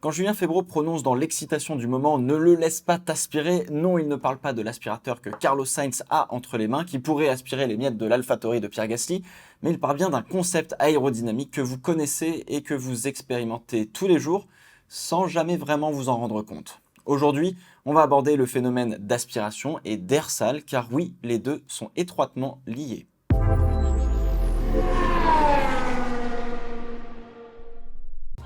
Quand Julien Febvre prononce dans l'excitation du moment « Ne le laisse pas t'aspirer », non, il ne parle pas de l'aspirateur que Carlos Sainz a entre les mains, qui pourrait aspirer les miettes de l'AlphaTauri de Pierre Gasly, mais il parle bien d'un concept aérodynamique que vous connaissez et que vous expérimentez tous les jours, sans jamais vraiment vous en rendre compte. Aujourd'hui, on va aborder le phénomène d'aspiration et d'air sale, car oui, les deux sont étroitement liés.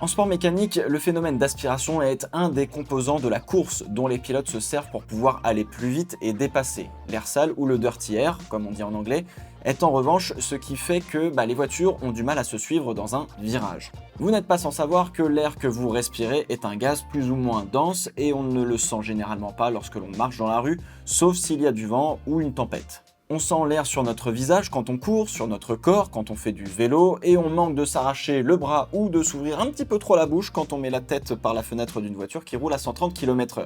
En sport mécanique, le phénomène d'aspiration est un des composants de la course dont les pilotes se servent pour pouvoir aller plus vite et dépasser. L'air sale ou le dirty air, comme on dit en anglais, est en revanche ce qui fait que les voitures ont du mal à se suivre dans un virage. Vous n'êtes pas sans savoir que l'air que vous respirez est un gaz plus ou moins dense et on ne le sent généralement pas lorsque l'on marche dans la rue, sauf s'il y a du vent ou une tempête. On sent l'air sur notre visage quand on court, sur notre corps quand on fait du vélo, et on manque de s'arracher le bras ou de s'ouvrir un petit peu trop la bouche quand on met la tête par la fenêtre d'une voiture qui roule à 130 km/h.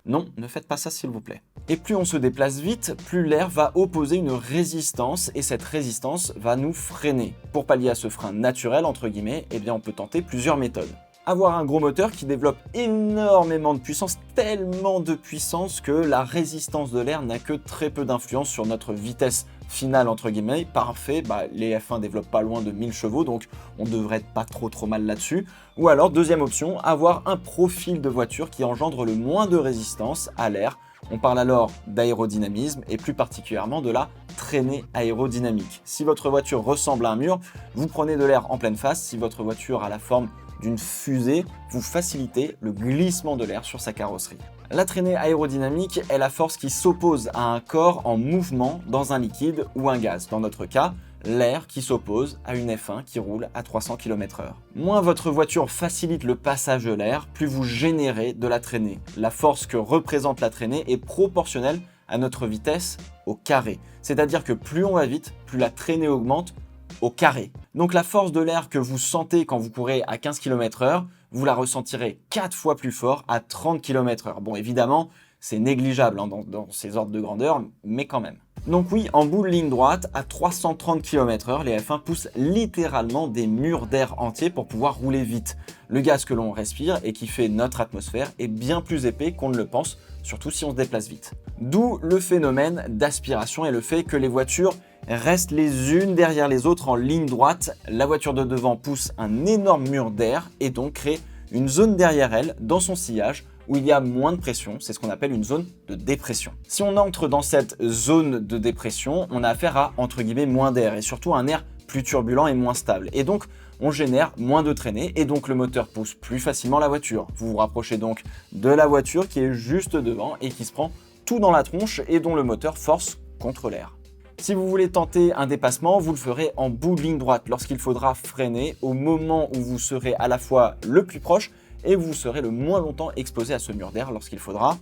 Non, ne faites pas ça s'il vous plaît. Et plus on se déplace vite, plus l'air va opposer une résistance, et cette résistance va nous freiner. Pour pallier à ce frein naturel, entre guillemets, on peut tenter plusieurs méthodes. Avoir un gros moteur qui développe énormément de puissance, tellement de puissance que la résistance de l'air n'a que très peu d'influence sur notre vitesse finale, entre guillemets. Parfait, les F1 développent pas loin de 1000 chevaux, donc on devrait être pas trop mal là-dessus. Ou alors, deuxième option, avoir un profil de voiture qui engendre le moins de résistance à l'air. On parle alors d'aérodynamisme et plus particulièrement de la traînée aérodynamique. Si votre voiture ressemble à un mur, vous prenez de l'air en pleine face. Si votre voiture a la forme d'une fusée, vous facilitez le glissement de l'air sur sa carrosserie. La traînée aérodynamique est la force qui s'oppose à un corps en mouvement dans un liquide ou un gaz. Dans notre cas, l'air qui s'oppose à une F1 qui roule à 300 km/h. Moins votre voiture facilite le passage de l'air, plus vous générez de la traînée. La force que représente la traînée est proportionnelle à notre vitesse au carré. C'est-à-dire que plus on va vite, plus la traînée augmente au carré. Donc la force de l'air que vous sentez quand vous courez à 15 km/h, vous la ressentirez 4 fois plus fort à 30 km/h. Bon, évidemment, c'est négligeable dans ces ordres de grandeur, mais quand même. Donc oui, en bout de ligne droite, à 330 km/h, les F1 poussent littéralement des murs d'air entiers pour pouvoir rouler vite. Le gaz que l'on respire et qui fait notre atmosphère est bien plus épais qu'on ne le pense, surtout si on se déplace vite. D'où le phénomène d'aspiration et le fait que les voitures restent les unes derrière les autres en ligne droite. La voiture de devant pousse un énorme mur d'air et donc crée une zone derrière elle, dans son sillage, où il y a moins de pression, c'est ce qu'on appelle une zone de dépression. Si on entre dans cette zone de dépression, on a affaire à, entre guillemets, moins d'air et surtout un air plus turbulent et moins stable. Et donc, on génère moins de traînée et donc le moteur pousse plus facilement la voiture. Vous vous rapprochez donc de la voiture qui est juste devant et qui se prend tout dans la tronche et dont le moteur force contre l'air. Si vous voulez tenter un dépassement, vous le ferez en bout de ligne droite lorsqu'il faudra freiner au moment où vous serez à la fois le plus proche et vous serez le moins longtemps exposé à ce mur d'air lorsqu'il faudra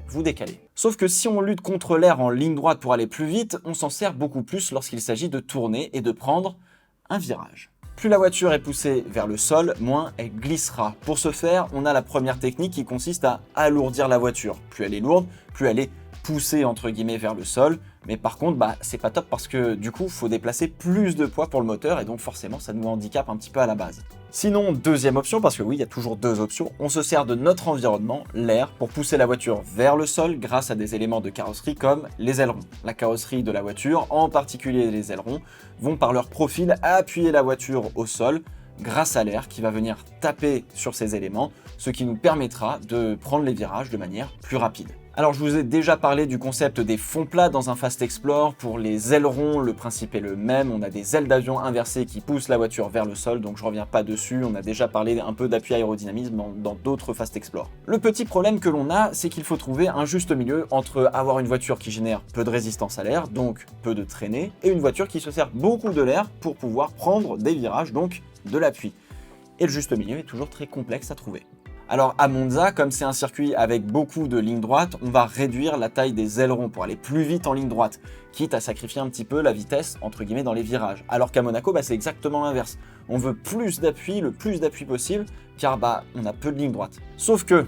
vous décaler. Sauf que si on lutte contre l'air en ligne droite pour aller plus vite, on s'en sert beaucoup plus lorsqu'il s'agit de tourner et de prendre un virage. Plus la voiture est poussée vers le sol, moins elle glissera. Pour ce faire, on a la première technique qui consiste à alourdir la voiture. Plus elle est lourde, plus elle est poussée entre guillemets vers le sol. Mais par contre, c'est pas top parce que du coup, il faut déplacer plus de poids pour le moteur et donc forcément, ça nous handicape un petit peu à la base. Sinon, deuxième option, parce que oui, il y a toujours deux options, on se sert de notre environnement, l'air, pour pousser la voiture vers le sol grâce à des éléments de carrosserie comme les ailerons. La carrosserie de la voiture, en particulier les ailerons, vont par leur profil appuyer la voiture au sol grâce à l'air qui va venir taper sur ces éléments, ce qui nous permettra de prendre les virages de manière plus rapide. Alors je vous ai déjà parlé du concept des fonds plats dans un Fast Explore. Pour les ailerons, le principe est le même. On a des ailes d'avion inversées qui poussent la voiture vers le sol, donc je reviens pas dessus. On a déjà parlé un peu d'appui aérodynamisme dans d'autres Fast Explore. Le petit problème que l'on a, c'est qu'il faut trouver un juste milieu entre avoir une voiture qui génère peu de résistance à l'air, donc peu de traînée, et une voiture qui se sert beaucoup de l'air pour pouvoir prendre des virages, donc de l'appui. Et le juste milieu est toujours très complexe à trouver. Alors à Monza, comme c'est un circuit avec beaucoup de lignes droites, on va réduire la taille des ailerons pour aller plus vite en ligne droite, quitte à sacrifier un petit peu la vitesse entre guillemets dans les virages. Alors qu'à Monaco, c'est exactement l'inverse. On veut plus d'appui, le plus d'appui possible, car on a peu de lignes droites. Sauf que,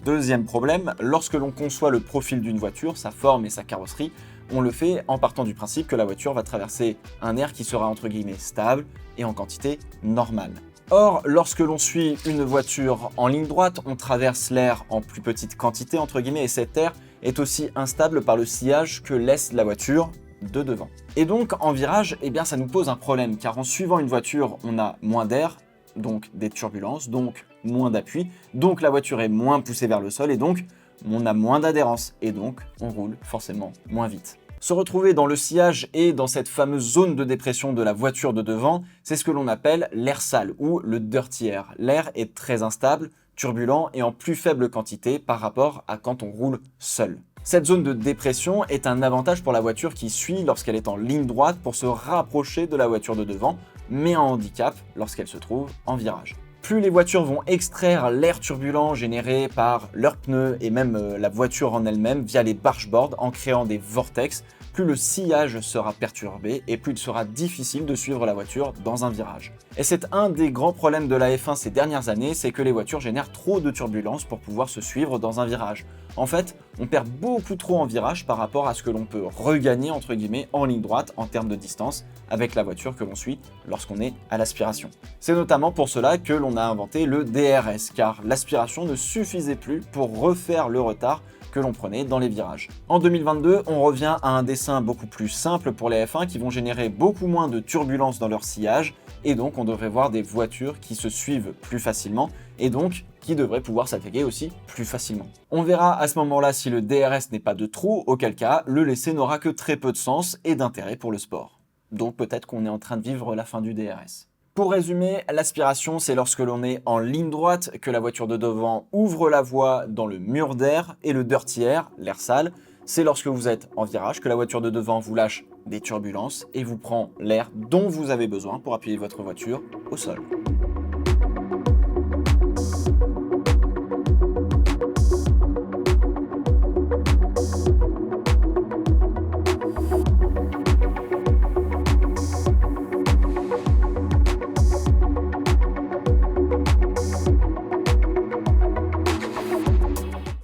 deuxième problème, lorsque l'on conçoit le profil d'une voiture, sa forme et sa carrosserie, on le fait en partant du principe que la voiture va traverser un air qui sera entre guillemets stable et en quantité normale. Or, lorsque l'on suit une voiture en ligne droite, on traverse l'air en plus petite quantité, entre guillemets, et cet air est aussi instable par le sillage que laisse la voiture de devant. Et donc, en virage, eh bien, ça nous pose un problème, car en suivant une voiture, on a moins d'air, donc des turbulences, donc moins d'appui, donc la voiture est moins poussée vers le sol, et donc on a moins d'adhérence, et donc on roule forcément moins vite. Se retrouver dans le sillage et dans cette fameuse zone de dépression de la voiture de devant, c'est ce que l'on appelle l'air sale ou le dirty air. L'air est très instable, turbulent et en plus faible quantité par rapport à quand on roule seul. Cette zone de dépression est un avantage pour la voiture qui suit lorsqu'elle est en ligne droite pour se rapprocher de la voiture de devant, mais un handicap lorsqu'elle se trouve en virage. Plus les voitures vont extraire l'air turbulent généré par leurs pneus et même la voiture en elle-même via les bargeboards en créant des vortex, plus le sillage sera perturbé et plus il sera difficile de suivre la voiture dans un virage. Et c'est un des grands problèmes de la F1 ces dernières années, c'est que les voitures génèrent trop de turbulences pour pouvoir se suivre dans un virage. En fait, on perd beaucoup trop en virage par rapport à ce que l'on peut regagner entre guillemets en ligne droite en termes de distance avec la voiture que l'on suit lorsqu'on est à l'aspiration. C'est notamment pour cela que l'on a inventé le DRS, car l'aspiration ne suffisait plus pour refaire le retard que l'on prenait dans les virages. En 2022, on revient à un dessin beaucoup plus simple pour les F1 qui vont générer beaucoup moins de turbulences dans leur sillage et donc on devrait voir des voitures qui se suivent plus facilement et donc qui devraient pouvoir s'attaquer aussi plus facilement. On verra à ce moment-là si le DRS n'est pas de trop, auquel cas le laisser n'aura que très peu de sens et d'intérêt pour le sport. Donc peut-être qu'on est en train de vivre la fin du DRS. Pour résumer, l'aspiration, c'est lorsque l'on est en ligne droite, que la voiture de devant ouvre la voie dans le mur d'air, et le dirty air, l'air sale, c'est lorsque vous êtes en virage, que la voiture de devant vous lâche des turbulences et vous prend l'air dont vous avez besoin pour appuyer votre voiture au sol.